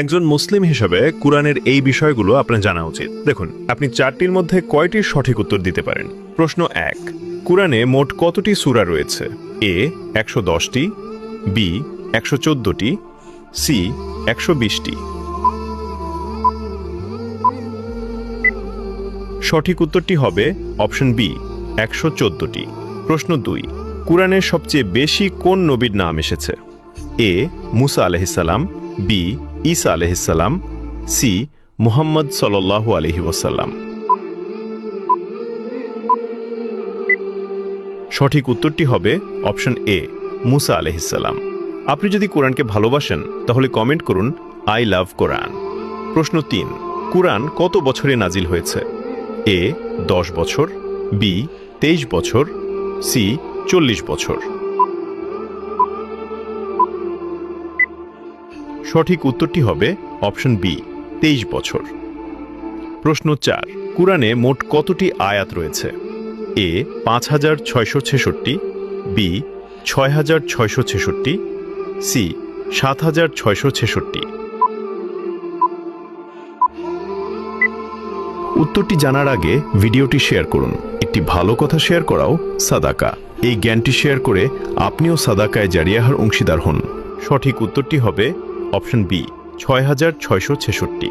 একজন মুসলিম হিসেবে কুরআনের এই বিষয়গুলো আপনার জানা উচিত। দেখুন, আপনি 4টির মধ্যে কয়টির সঠিক উত্তর দিতে পারেন। প্রশ্ন 1, কুরআনে মোট কতটি সূরা রয়েছে? এ 110টি, বি 114টি, সি 120টি। সঠিক উত্তরটি হবে অপশন বি 114টি। প্রশ্ন 2, কুরআনের সবচেয়ে বেশি কোন নবীর নাম এসেছে? এ মুসা আলাইহিসসালাম, বি ঈসা আলাইহিসসালাম, সি মুহাম্মদ সাল্লাল্লাহু আলাইহি ওয়াসাল্লাম। সঠিক উত্তরটি হবে অপশন এ মুসা আলাইহিসসালাম। আপনি যদি কোরআনকে ভালোবাসেন তাহলে কমেন্ট করুন আই লাভ কোরআন। প্রশ্ন 3, কুরআন কত বছরে নাজিল হয়েছে? এ 10 বছর, বি 23 বছর, সি 40 বছর। সঠিক উত্তরটি হবে অপশন বি 23 বছর। প্রশ্ন 4, কুরআনে মোট কতটি আয়াত রয়েছে? এ 5666, বি 6666, সি 7666। উত্তরটি জানার আগে ভিডিওটি শেয়ার করুন। একটি ভালো কথা শেয়ার করাও সাদাকা। এই জ্ঞানটি শেয়ার করে আপনিও সাদাকায়ে জারিয়াহর অংশীদার হন। সঠিক উত্তরটি হবে অপশন বি 6666।